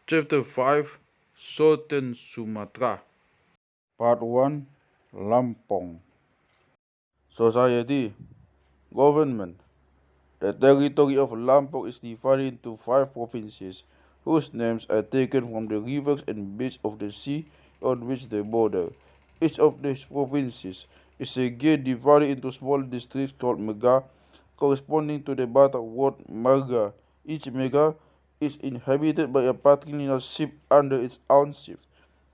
Chapter 5 Southern Sumatra Part 1 Lampong Society Government. The territory of Lampong is divided into 5 provinces, whose names are taken from the rivers and beaches of the sea on which they border. Each of these provinces is again divided into small districts called mega, corresponding to the Batak word marga. Each mega is inhabited by a patrilineal chief under its own chief.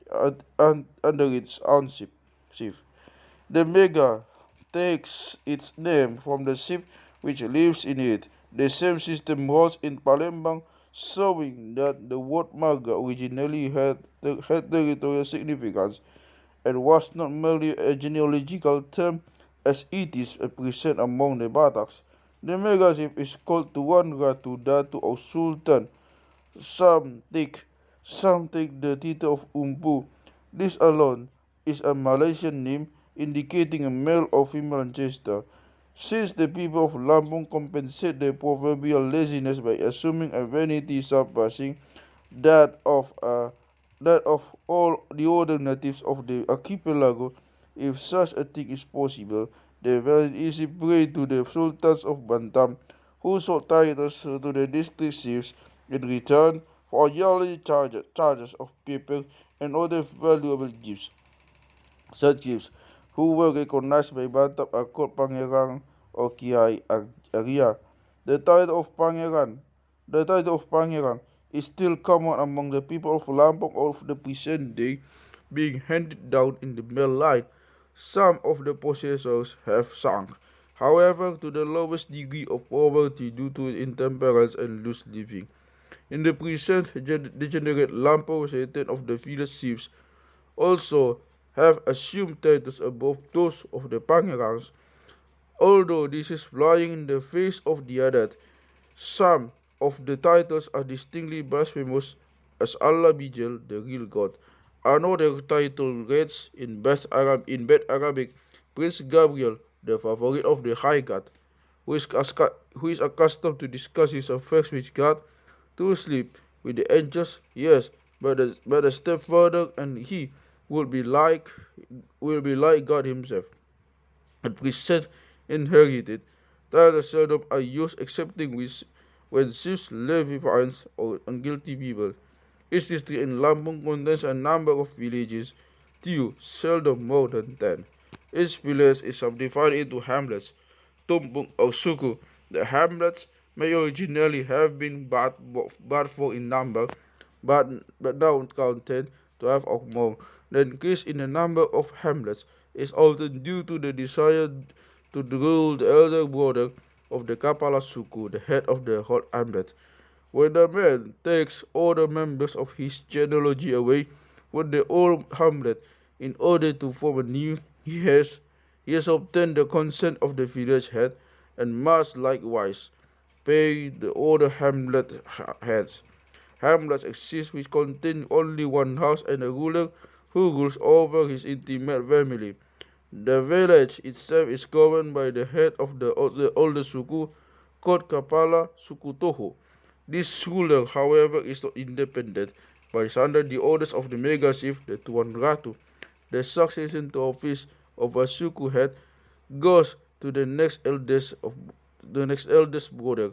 Under its own chief. The mega takes its name from the ship which lives in it. The same system holds in Palembang, showing that the word Marga originally had territorial significance and was not merely a genealogical term as it is present among the Bataks. The mega ship is called Tuan Ratu Datu or Sultan. Some take some take the title of Umpu. This alone is a Malaysian name indicating a male or female ancestor. Since the people of Lampung compensate their proverbial laziness by assuming a vanity surpassing that of uh, that of all the other natives of the archipelago, if such a thing is possible, they very easy prey to the sultans of Bantam, who sold titles to the district chiefs in return for yearly charges of paper and other valuable gifts. Such gifts, who were recognized by Bantam, are called Pangerang or Kiai Arya. The title of Pangeran, the title of Pangeran is still common among the people of Lampong of the present day, being handed down in the male line. Some of the possessors have sunk, however, to the lowest degree of poverty due to intemperance and loose living. In the present degenerate Lampong Satan of the village chiefs also have assumed titles above those of the Pangerangs, although this is flying in the face of the other. Some of the titles are distinctly blasphemous, as Allah Bijal, the real God. Another title reads in bad Arabic, Prince Gabriel, the favorite of the High God, who is accustomed to discuss his affairs with God, to sleep with the angels, yes, but a step further, and he will be like will be like God himself. At present inherited, titles seldom are used excepting when chiefs levy fines or unguilty people. Each district in Lampung contains a number of villages, few, seldom more than 10. Each village is subdivided into hamlets, tumpung or suku. The hamlets may originally have been but 4 in number, but now count 10, 12 or more. The increase in the number of hamlets is often due to the desire to rule the elder brother of the Kapala Suku, the head of the whole hamlet. When a man takes all the members of his genealogy away from the old hamlet in order to form a new, he has obtained the consent of the village head and must likewise pay the other heads. Hamlets exist which contain only one house and a ruler who rules over his intimate family. The village itself is governed by the head of the oldest suku, called Kapala Suku Toho. This ruler, however, is not independent, but is under the orders of the mega chief, the Tuan Ratu. The succession to office of a suku head goes to the next eldest brother.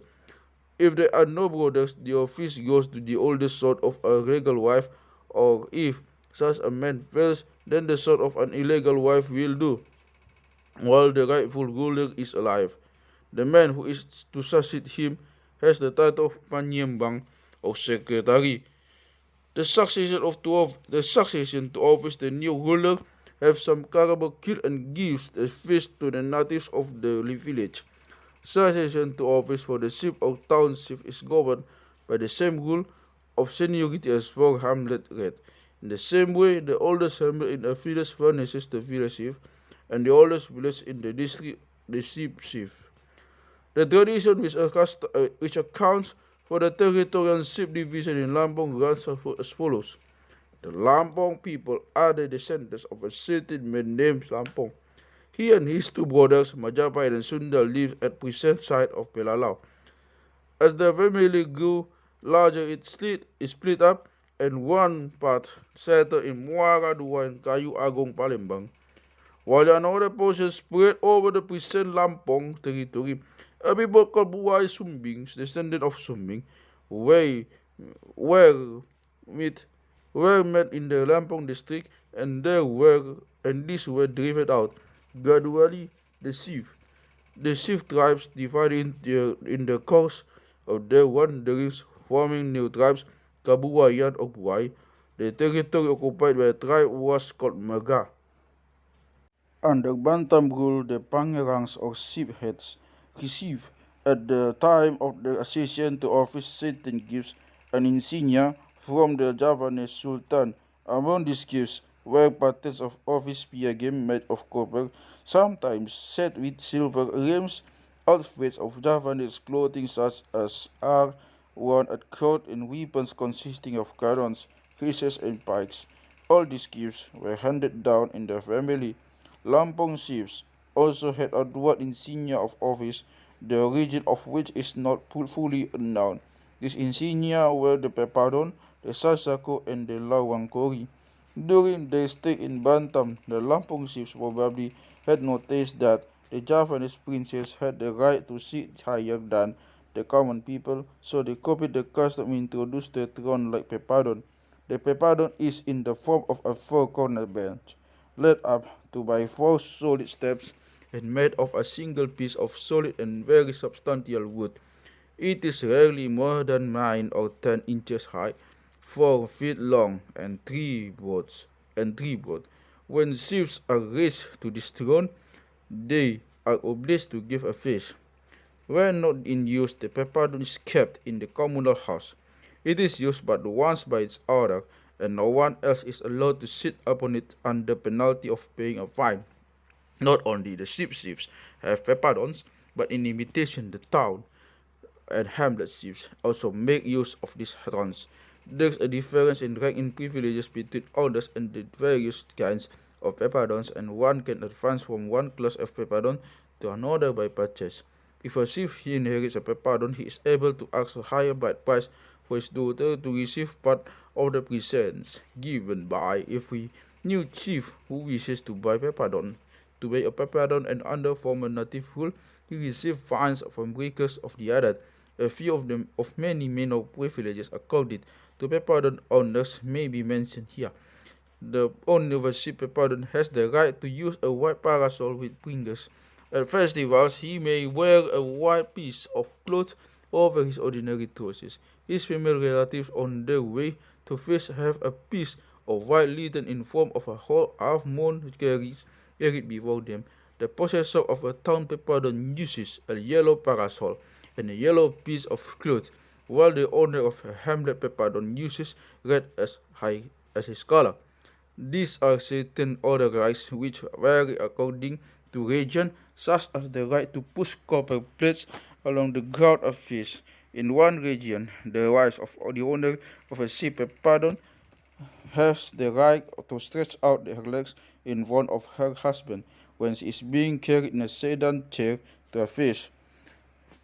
If there are no brothers, the office goes to the oldest son of a regal wife, or if such a man fails, then the son of an illegal wife will do, while the rightful ruler is alive. The man who is to succeed him has the title of Panyembang or secretary. The succession to office the new ruler have some carnival kill and gives a feast to the natives of the village. Succession to office for the chief or township is governed by the same rule of seniority as for hamlet red. In the same way, the oldest hamlet in a village furnishes the village chief, and the oldest village in the district the chief. The tradition which accounts for the territorial subdivision in Lampong runs as follows. The Lampong people are the descendants of a certain man named Lampong. He and his two brothers, Majapahit and Sunda, lived at present site of Pelalau. As the family grew larger, it split up, and one part settled in Muara Dua and Kayu Agong, Palembang, while another portion spread over the present Lampong territory. A people called Buai Sumbings, descendant of Sumbing, were, were met were met in the Lampong district, and these were driven out. Gradually, the Chief tribes divided in the course of their wanderings, forming new tribes, Kabuayan or Buai. The territory occupied by the tribe was called Maga. Under Bantam rule, the pangerangs or chief heads received at the time of the accession to office certain gifts and insignia from the Javanese Sultan. Among these gifts were patterns of office piagam made of copper, sometimes set with silver rims, outfits of Javanese clothing such as are worn at court, and weapons consisting of cannons, fishes, and pikes. All these gifts were handed down in the family. Lampong chiefs also had outward insignia of office, the origin of which is not fully unknown. These insignia were the pepadon, the sasako, and the lawangkori. During their stay in Bantam, the Lampong chiefs probably had noticed that the Javanese princes had the right to sit higher than the common people, so they copied the custom and introduced the throne like pepadon. The pepadon is in the form of a four-cornered bench, led up to by four solid steps and made of a single piece of solid and very substantial wood. It is rarely more than 9 or 10 inches high, 4 feet long, and 3 broad. When chiefs are raised to this throne, they are obliged to give a feast. When not in use, the pepadon is kept in the communal house. It is used but once by its owner, and no one else is allowed to sit upon it under penalty of paying a fine. Not only the chiefs have pepadons, but in imitation the town and hamlet chiefs also make use of these thrones. There is a difference in rank and privileges between owners and the various kinds of pepadons, and one can advance from one class of pepadon to another by purchase. If a chief inherits a pepadon, he is able to ask a higher bride price for his daughter to receive part of the presents given by every new chief who wishes to buy pepadon. To buy a pepadon and under former native rule, he received fines from breakers of the adat. A few of them of many minor privileges accorded to pepadon owners may be mentioned here. The owner of a sheep pepadon has the right to use a white parasol with fingers. At festivals, he may wear a white piece of cloth over his ordinary trousers. His female relatives on their way to feast have a piece of white linen in form of a whole half moon carried before them. The possessor of a town pepadon uses a yellow parasol and a yellow piece of cloth, while the owner of a hamlet pepadon uses red as his color. These are certain other rights which vary according to region, such as the right to push copper plates along the ground of fish. In one region, the wife of the owner of a sheep pepadon has the right to stretch out her legs in front of her husband when she is being carried in a sedan chair to a fish.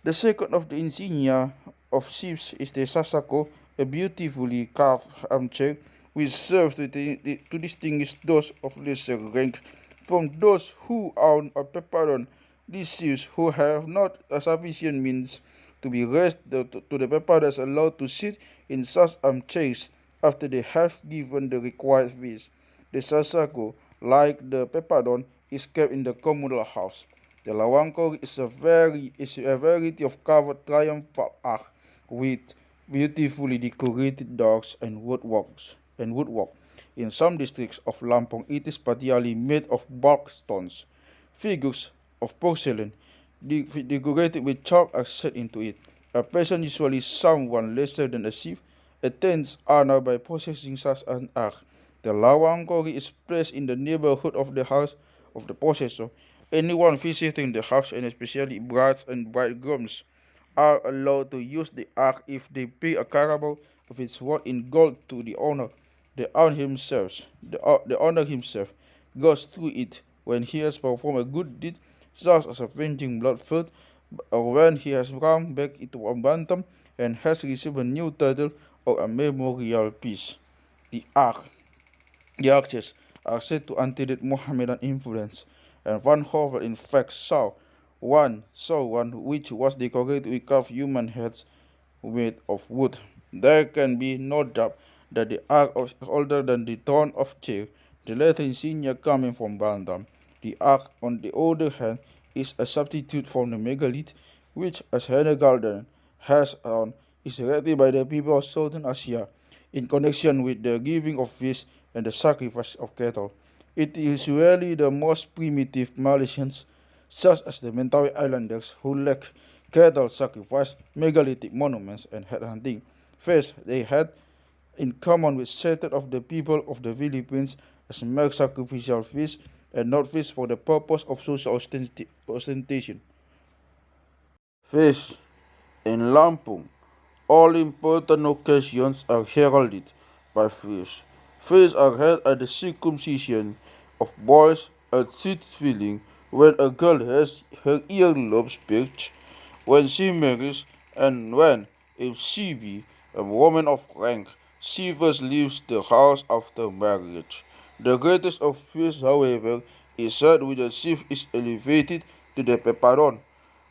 The second of the insignia of chiefs is the sasako, a beautifully carved armchair which serves to distinguish those of lesser rank from those who own a pepadon. These chiefs who have not a sufficient means to be raised to the pepadons allowed to sit in such armchairs after they have given the required fees. The sasako, like the pepadon, is kept in the communal house. The lawangkori is a variety of carved triumphal arch with beautifully decorated dogs and woodwork. In some districts of Lampong, it is partially made of bulk stones. Figures of porcelain decorated with chalk are set into it. A person, usually someone lesser than a chief, attains honor by possessing such an arch. The lawangkori is placed in the neighborhood of the house of the possessor. Anyone visiting the house, and especially brides and bridegrooms, are allowed to use the ark if they pay a carabao of its worth in gold to the owner. The owner himself goes through it when he has performed a good deed, such as avenging bloodfeud, or when he has come back into a bantam and has received a new title or a memorial piece. The Ark. The Actors are said to antedate Mohammedan influence, and voorhoeve in fact saw one which was decorated with carved human heads made of wood. There can be no doubt that the Ark is older than the throne of Atjeh, the later insignia coming from Bantam. The Ark, on the other hand, is a substitute for the megalith, which, as Hannah Garden has on, is erected by the people of Southern Asia in connection with the giving of fish and the sacrifice of cattle. It is really the most primitive Malaysians, such as the Mentawei Islanders, who lack cattle sacrifice, megalithic monuments, and head hunting. First, they had in common with certain of the people of the Philippines as mere sacrificial fish and not fish for the purpose of social ostentation. Fish in Lampung. All important occasions are heralded by feasts. Feasts are held at the circumcision of boys, at teeth filling, when a girl has her earlobes pierced, when she marries, and when, if she be a woman of rank, she first leaves the house after marriage. The greatest of feasts, however, is that when the chief is elevated to the peparon.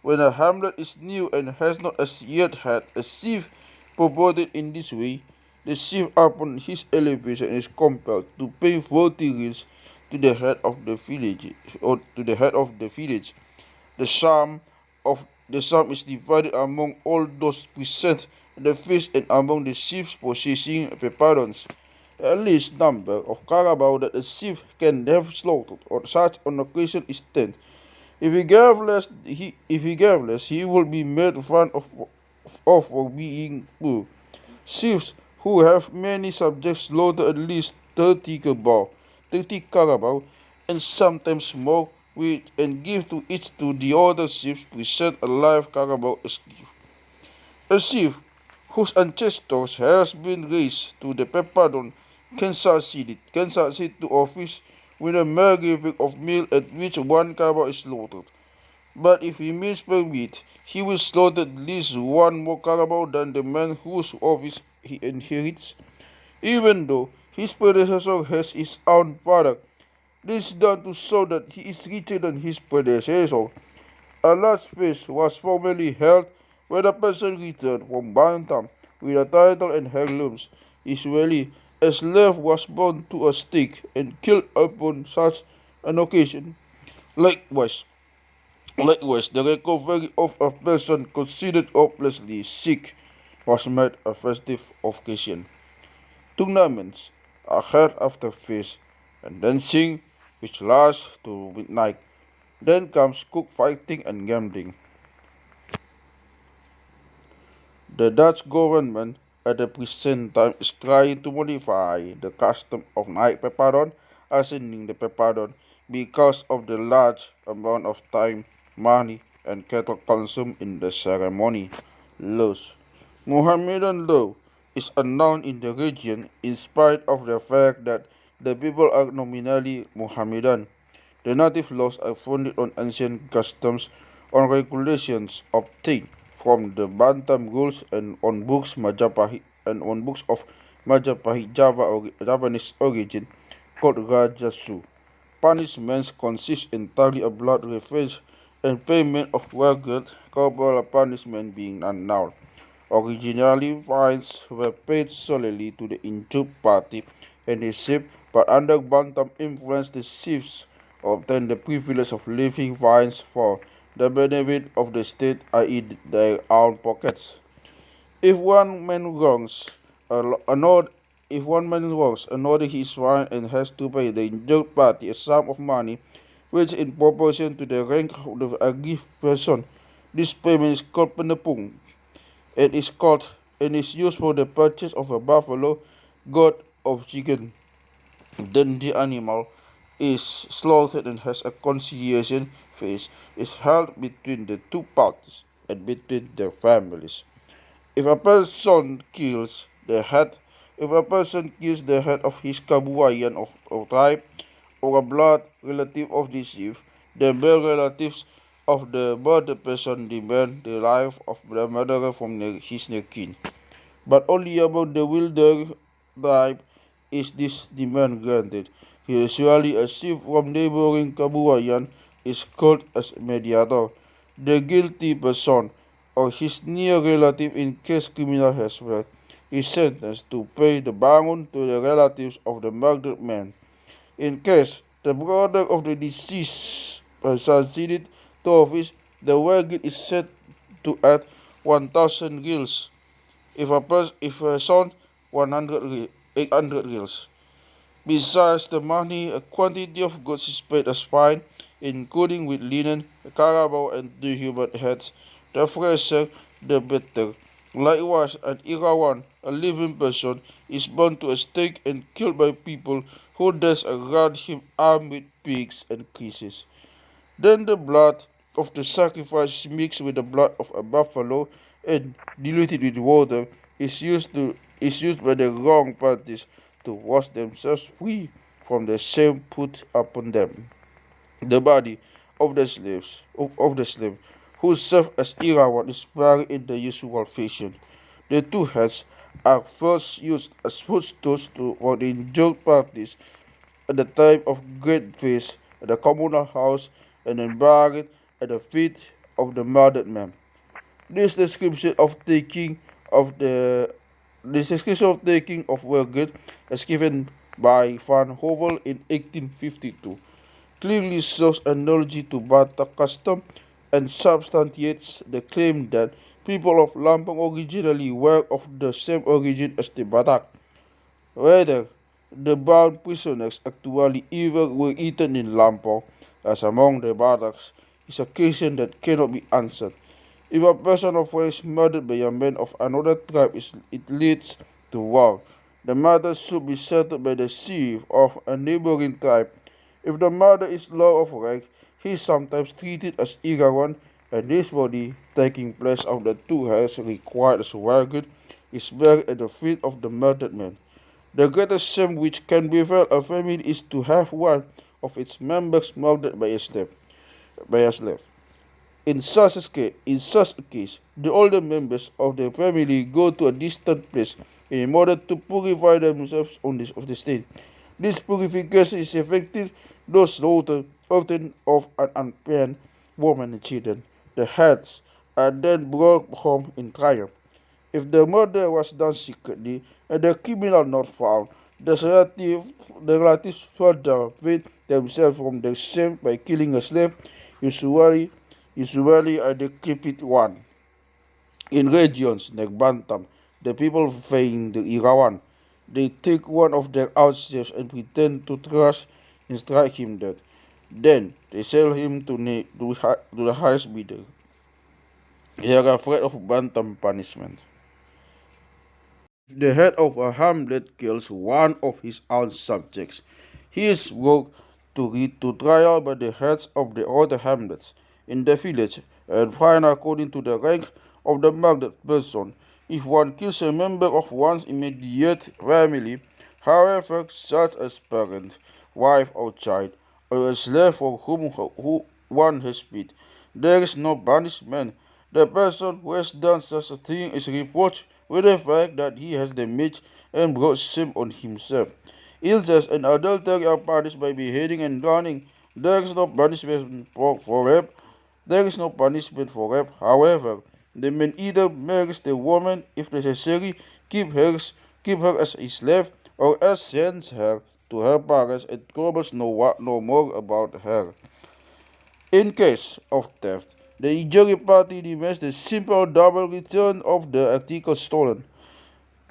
When a hamlet is new and has not as yet had a chief promoted in this way, the chief upon his elevation is compelled to pay 40 reals to the head of the village or to the head of the village. The sum of the sum is divided among all those present at the feast and among the chiefs possessing peparons. A least number of carabao that a chief can have slaughtered on such an occasion is 10. If he gave less, he will be made fun of for being poor. Chiefs who have many subjects slaughter at least 30 carabao, and sometimes more, and give to each to the other chiefs present a live carabao as gift. A chief whose ancestors has been raised to the pepadon can succeed to office with a mere giving of meal at which one carabao is slaughtered. But if he means permit, he will slaughter at least one more carabao than the man whose office he inherits, even though his predecessor has his own product. This is done to show that he is richer than his predecessor. A large feast was formerly held when a person returned from Bantam with a title and heirlooms. Usually, a slave was bound to a stake and killed upon such an occasion. Likewise, Likewise, the recovery of a person considered hopelessly sick was made a festive occasion. Tournaments are held after feast and dancing, which lasts to midnight. Then comes cockfighting and gambling. The Dutch government at the present time is trying to modify the custom of night peparon, ascending the peparon, because of the large amount of time, money, and cattle consumed in the ceremony. Laws. Mohammedan law is unknown in the region in spite of the fact that the people are nominally Mohammedan. The native laws are founded on ancient customs, on regulations obtained from the Bantam rules and on books of Majapahit Javanese origin called Rajasu. Punishments consist entirely of blood revenge and payment of regret, corporal punishment being unknown. Originally, fines were paid solely to the injured party and the chief, but under Bantam influence, the chiefs obtained the privilege of levying fines for the benefit of the state, i.e., their own pockets. If one man wrongs another, if one man wrongs another his fine and has to pay the injured party a sum of money which in proportion to the rank of the aggrieved person, this payment is called penepung and is used for the purchase of a buffalo, goat, or chicken. Then the animal is slaughtered and has a conciliation feast is held between the two parties and between their families. If a person kills the head, if a person kills the head of his kabuayan or tribe or a blood relative of the chief, the male relatives of the murdered person demand the life of the murderer from his kin. But only among the wilder tribe is this demand granted. Usually a chief from neighboring kabupaten is called as mediator. The guilty person or his near relative in case criminal has fled is sentenced to pay the bangun to the relatives of the murdered man. In case the brother of the deceased succeeded to office, the wages is set to at 1,000 reals. If a son, 800 reals. Besides the money, a quantity of goods is paid as fine, including with linen, carabao, and 2 human heads. The fresher, the better. Likewise, an Irawan, a living person, is bound to a stake and killed by people who dance around him armed with pigs and kisses. Then the blood of the sacrifice mixed with the blood of a buffalo and diluted with water is used by the wrong parties to wash themselves free from the shame put upon them. The body of the slave who served as Irawan is buried in the usual fashion. The two heads are first used as footstools for the injured parties at the time of great feast at the communal house and then buried at the feet of the murdered man. This description of taking of the this description of taking of Welget as given by Van Hovel in 1852 clearly shows analogy to Batak custom and substantiates the claim that people of Lampong originally were of the same origin as the Batak. Rather, the bound prisoners actually even were eaten in Lampong, as among the Bataks, is a question that cannot be answered. If a person of race is murdered by a man of another tribe, it leads to war. The matter should be settled by the chief of a neighboring tribe. If the murder is law of rank, he is sometimes treated as Irawan, and his body, taking place of the two heads required as wagon, is buried at the feet of the murdered man. The greatest shame which can befall a family is to have one of its members murdered by a slave. By a slave. In such a case, the older members of the family go to a distant place in order to purify themselves of the stain. This purification is effective though slaughter, often of an unparent woman and children. The heads are then brought home in triumph. If the murder was done secretly and the criminal not found, the relatives further rid themselves from the shame by killing a slave, usually, usually a decrepit one. In regions like Bantam, the people feign the Irawan. They take one of their outstaffs and pretend to trust and strike him dead. Then they sell him to the highest bidder. They are afraid of Bantam punishment. If the head of a hamlet kills one of his own subjects, he is brought to trial by the heads of the other hamlets in the village and fined according to the rank of the murdered person. If one kills a member of one's immediate family, however, such as parent, wife or child, or a slave for who one has beat, there is no punishment. The person who has done such a thing is reproached with the fact that he has damaged and brought shame on himself. Incest and adultery are punished by beheading and drowning. There is no punishment for rape. There is no punishment for rape. However, the man either marries the woman if necessary, keep her, keep her as a slave, or else sends her to her parents and troubles no more about her. In case of theft, the injured party demands the simple double return of the article stolen.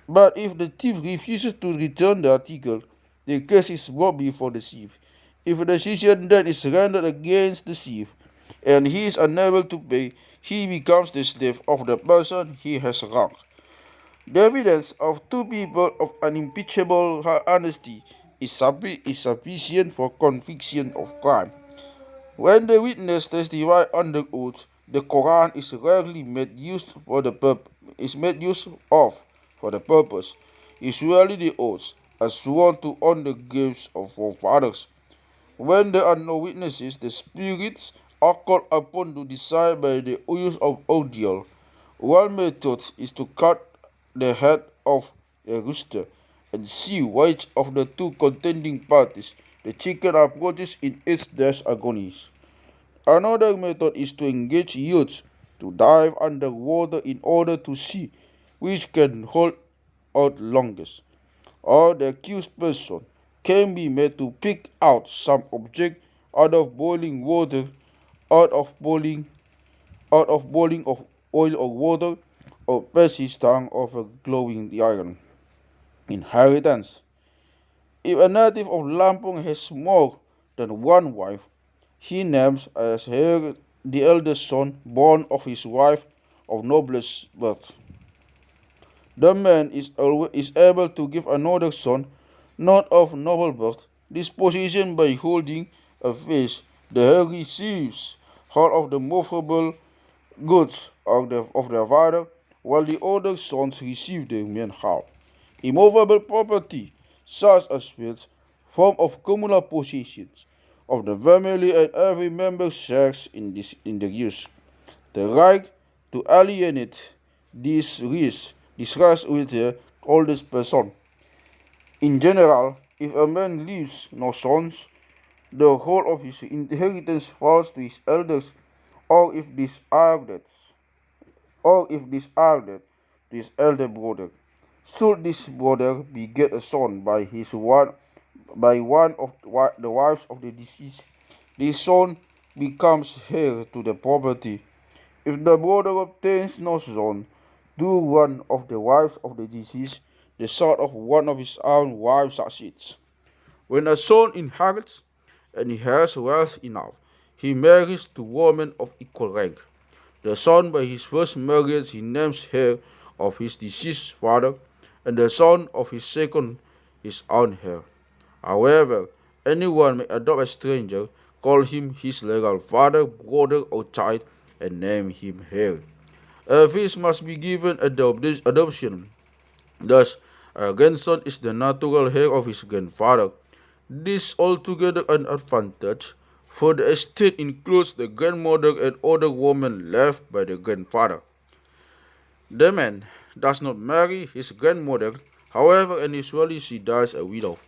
But if the thief refuses to return the article, the case is brought before the chief. If a decision then is rendered against the chief, and he is unable to pay, he becomes the slave of the person he has wronged. The evidence of two people of unimpeachable honesty is sufficient for conviction of crime. When the witness testifies under oath, the Quran is rarely made use is made use of for the purpose. Usually the oaths are sworn to on the graves of forefathers. When there are no witnesses, the spirits are called upon to decide by the use of ordeal. One method is to cut the head of a rooster. and see which of the two contending parties the chicken approaches in its death agonies. Another method is to engage youths to dive underwater in order to see which can hold out longest, or the accused person can be made to pick out some object out of boiling water, out of boiling, out of boiling of oil or water, or pass his tongue over glowing iron. Inheritance. If a native of Lampung has more than one wife, he names as heir the eldest son born of his wife of noblest birth. The man is able to give another son, not of noble birth, this position by holding a feast. The heir receives all of the movable goods of their father, while the other sons receive the main half. Immovable property, such as fields, form of communal possessions of the family, and every member shares in the use. The right to alienate this rights with the oldest person. In general, if a man leaves no sons, the whole of his inheritance falls to his elders, or if these are dead, to his elder brother. Should this brother beget a son by one of the wives of the deceased, the son becomes heir to the property. If the brother obtains no son through one of the wives of the deceased, the son of one of his own wives succeeds. When a son inherits and he has wealth enough, he marries to women of equal rank. The son by his first marriage he names heir of his deceased father, and the son of his second his own heir. However, anyone may adopt a stranger, call him his legal father, brother, or child, and name him heir. A feast must be given at the adoption. Thus, a grandson is the natural heir of his grandfather. This altogether an advantage, for the estate includes the grandmother and other women left by the grandfather. The man does not marry his grandmother, however, and usually she dies a widow.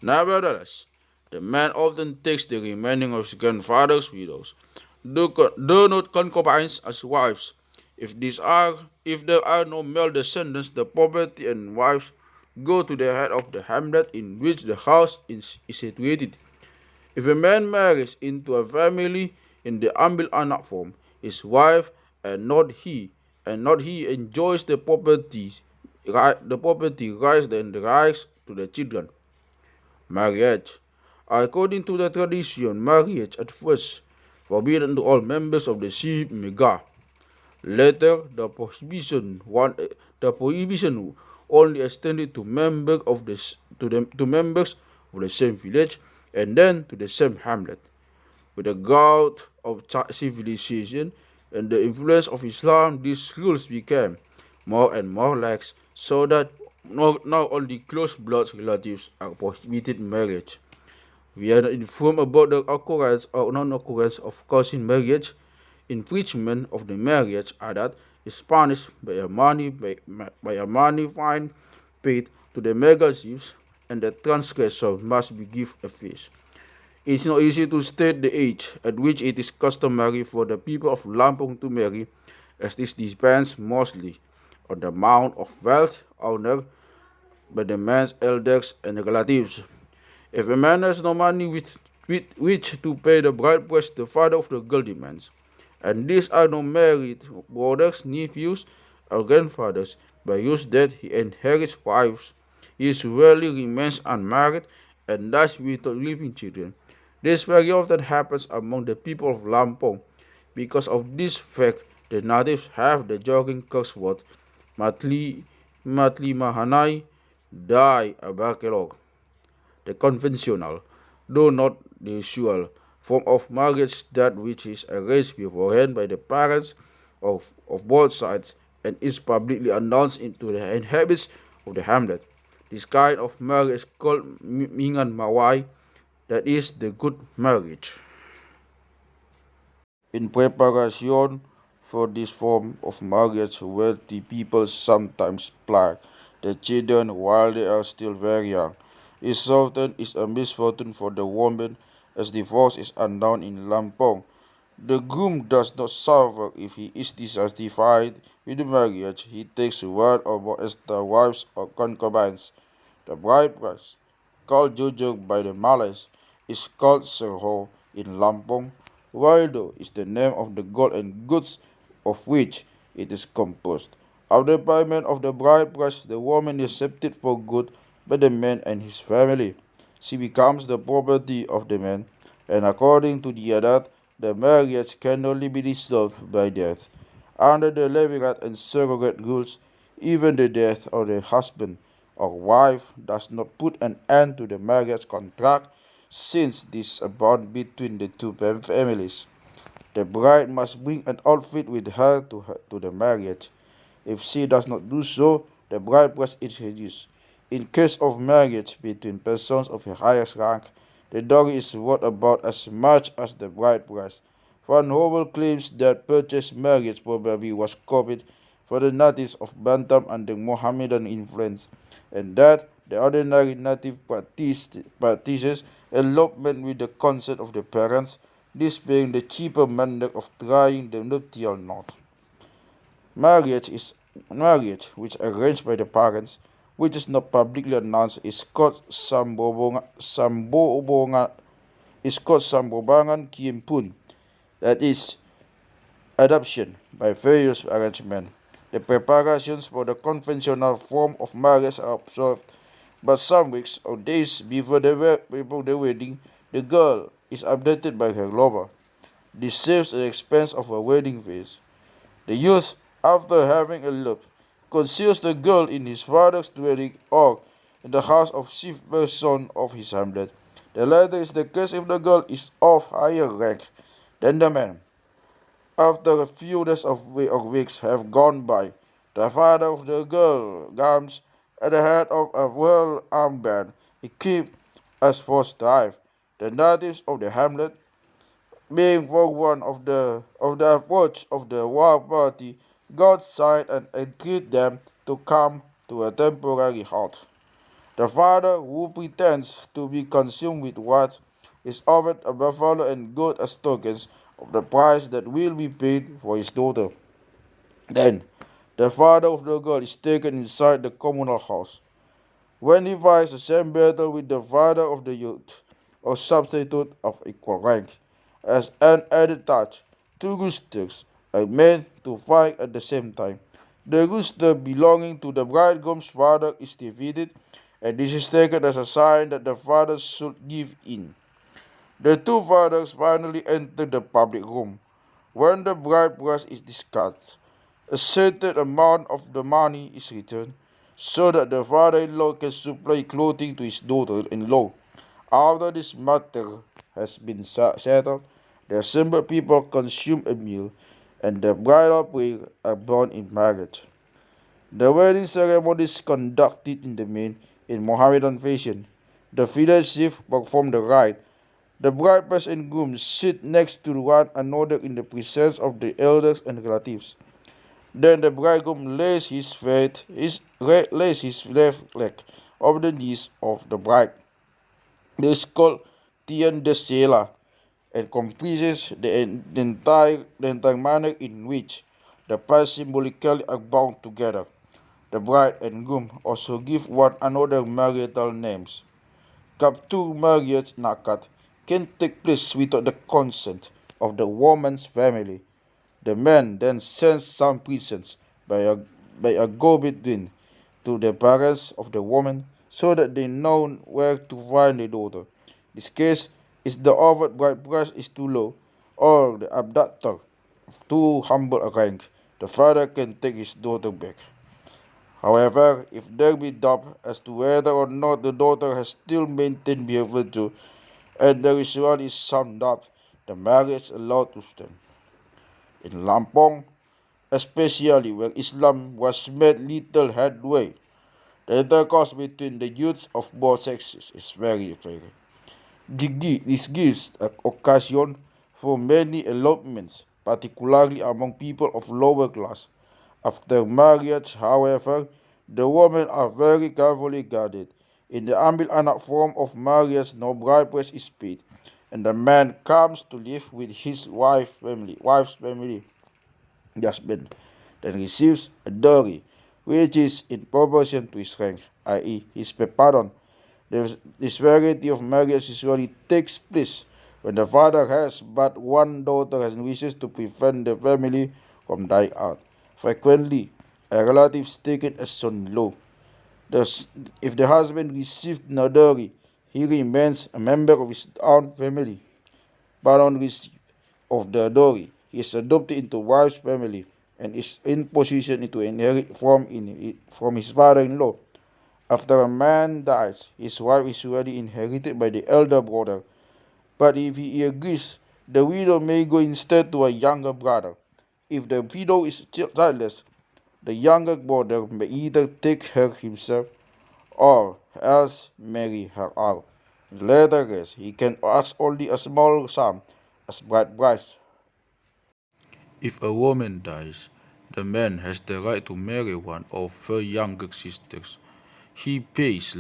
Nevertheless, the man often takes the remaining of his grandfather's widows, though not concubines, as wives. If there are no male descendants, the property and wives go to the head of the hamlet in which the house is situated. If a man marries into a family in the ambil anak form, his wife and not he enjoys the property rights and the rights to the children. Marriage. According to the tradition, marriage at first forbidden to all members of the Si Mega. Later, the prohibition only extended to members of the same village and then to the same hamlet. With the growth of civilization and the influence of Islam, these rules became more and more lax, so that now only close blood relatives are prohibited marriage. We are not informed about the occurrence or non-occurrence of cousin marriage. Infringement of the marriage adat is punished by a money fine paid to the megazifs, and the transgressor must be given a feast. It is not easy to state the age at which it is customary for the people of Lampung to marry, as this depends mostly on the amount of wealth owned by the man's elders and relatives. If a man has no money with which to pay the bride price, the father of the girl demands, and these are no married brothers, nephews, or grandfathers, by use that he inherits wives, he usually remains unmarried and thus without living children. This very often happens among the people of Lampong. Because of this fact, the natives have the jogging curse word Matli Matli Mahanai Dai Abakelog, the conventional, though not the usual, form of marriage, that which is arranged beforehand by the parents of both sides and is publicly announced into the inhabitants of the hamlet. This kind of marriage is called Mingan Mawai, that is the good marriage. In preparation for this form of marriage, wealthy people sometimes plant the children while they are still very young. It often is a misfortune for the woman, as divorce is unknown in Lampong. The groom does not suffer if he is dissatisfied with the marriage. He takes one or more as the wives or concubines. The bride price, called Jujur by the Malays, is called Serho in Lampong. Waldo is the name of the gold and goods of which it is composed. After payment of the bride price, the woman is accepted for good by the man and his family. She becomes the property of the man, and according to the Adat, the marriage can only be dissolved by death. Under the Levirate and surrogate rules, even the death of the husband or wife does not put an end to the marriage contract, since this is a bond between the two families. The bride must bring an outfit with her to the marriage. If she does not do so, the bride price is reduced. In case of marriage between persons of the highest rank, the dowry is worth about as much as the bride price. Van Howell claims that purchased marriage probably was copied for the natives of Bantam under Mohammedan influence, and that the ordinary native practices elopement with the consent of the parents, this being the cheaper method of tying the nuptial knot. Marriage is marriage which arranged by the parents, which is not publicly announced, is called sambobangan kiempun, that is adoption by various arrangement. The preparations for the conventional form of marriage are observed, but some weeks or days before the wedding, the girl is abducted by her lover. This saves the expense of a wedding feast. The youth, after having eloped, conceals the girl in his father's dwelling or in the house of chief person of his hamlet. The latter is the case if the girl is of higher rank than the man. After a few days or weeks have gone by, the father of the girl comes at the head of a well-armed band, equipped as for strife. The natives of the hamlet, being forewarned of the approach of the war party, go outside and entreat them to come to a temporary halt. The father, who pretends to be consumed with wrath, is offered a buffalo and goat as tokens of the price that will be paid for his daughter. Then, the father of the girl is taken inside the communal house. When he fights the same battle with the father of the youth, or substitute of equal rank, as an added touch, two roosters are made to fight at the same time. The rooster belonging to the bridegroom's father is defeated, and this is taken as a sign that the father should give in. The two fathers finally enter the public room. When the bride price is discussed, a certain amount of the money is returned, so that the father-in-law can supply clothing to his daughter-in-law. After this matter has been settled, the assembled people consume a meal, and the bridal pair are bound in marriage. The wedding ceremony is conducted in the main in Mohammedan fashion. The village chief performs the rite. The bride price and groom sit next to one another in the presence of the elders and relatives. Then the bridegroom lays his left leg over the knees of the bride. This is called Tian de Sela, and comprises the entire manner in which the pairs symbolically are bound together. The bride and groom also give one another marital names. Capture marriage nakat can take place without the consent of the woman's family. The man then sends some presents by a go-between to the parents of the woman, so that they know where to find the daughter. This case is the offered bride price is too low, or the abductor too humble a rank, the father can take his daughter back. However, if there be doubt as to whether or not the daughter has still maintained behavior virtue, and there is really some doubt, the marriage is allowed to stand. In Lampong, especially where Islam was made little headway, the intercourse between the youths of both sexes is very fair. This gives an occasion for many elopements, particularly among people of lower class. After marriage, however, The women are very carefully guarded. In the ambil anak form of marriage, no bride price is paid, and the man comes to live with his wife's family, husband, then receives a dowry, which is in proportion to his rank, i.e., his pardon. This variety of marriage usually takes place when the father has but one daughter and wishes to prevent the family from dying out. Frequently, a relative is taken as son-in-law. Thus, if the husband received no dowry, he remains a member of his own family. But on receipt of the dowry, he is adopted into wife's family and is in position to inherit from his father-in-law. After a man dies, his wife is usually inherited by the elder brother, but if he agrees, the widow may go instead to a younger brother. If the widow is childless, the younger brother may either take her himself or else marry her out. In the latter case, he can ask only a small sum as bride price. If a woman dies, the man has the right to marry one of her younger sisters. He pays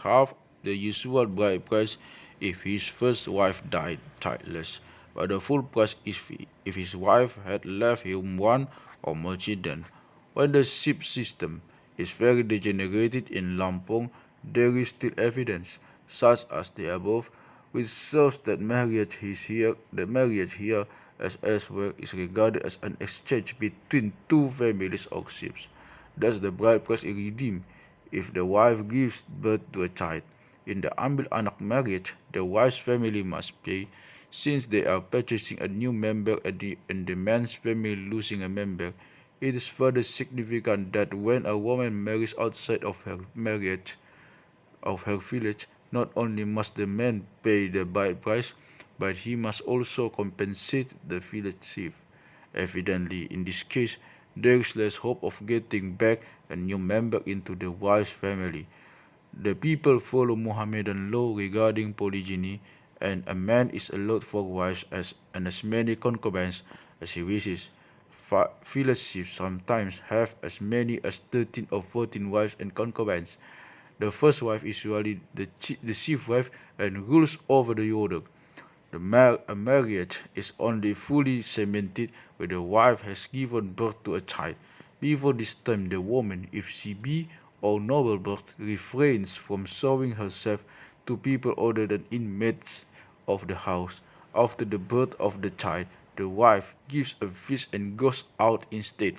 half the usual bride price if his first wife died childless, but the full price if his wife had left him one or more children. When the ship system is very degenerated in Lampong, there is still evidence, such as the above, which shows that marriage here as elsewhere is regarded as an exchange between two families or ships. Thus the bride price is redeemed if the wife gives birth to a child. In the ambil anak marriage, the wife's family must pay, since they are purchasing a new member and the man's family losing a member. It is further significant that when a woman marries outside of her village, not only must the man pay the bride price, but he must also compensate the village chief. Evidently, in this case, there is less hope of getting back a new member into the wife's family. The people follow Mohammedan law regarding polygyny, and a man is allowed 4 wives and as many concubines as he wishes. Village chiefs sometimes have as many as 13 or 14 wives and concubines. The first wife is usually the chief wife and rules over the other. A marriage is only fully cemented when the wife has given birth to a child. Before this time, the woman, if she be of noble birth, refrains from showing herself to people other than inmates of the house. After the birth of the child, the wife gives a feast and goes out instead.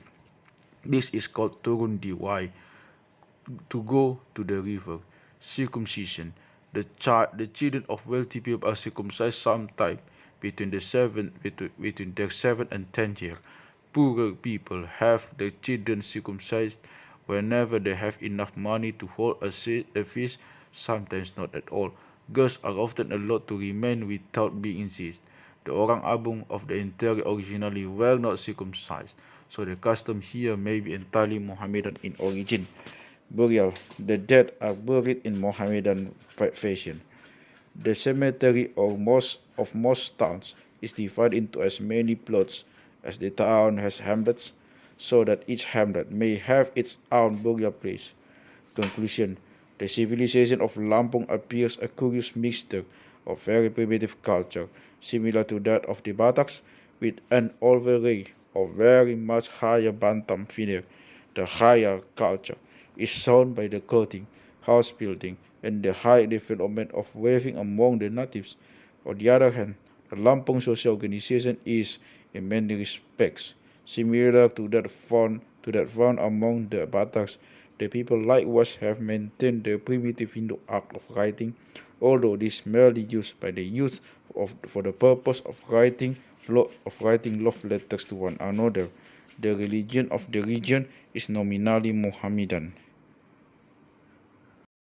This is called turun diwai, to go to the river. Circumcision. The children of wealthy people are circumcised sometime between their 7th and 10th year. Poorer people have their children circumcised whenever they have enough money to hold a feast, sometimes not at all. Girls are often allowed to remain without being incensed. The Orang Abong of the interior originally were not circumcised, so the custom here may be entirely Mohammedan in origin. Burial. The dead are buried in Mohammedan fashion. The cemetery or mosque of most towns is divided into as many plots as the town has hamlets, so that each hamlet may have its own burial place. Conclusion. The civilization of Lampung appears a curious mixture of very primitive culture, similar to that of the Bataks, with an overlay of very much higher Bantam veneer. The higher culture is shown by the clothing, house building, and the high development of weaving among the natives. On the other hand, the Lampung social organization is, in many respects, similar to that found among the Bataks. The people likewise have maintained the primitive Hindu art of writing, although this is merely used by the youth for the purpose of writing love letters to one another. The religion of the region is nominally Mohammedan.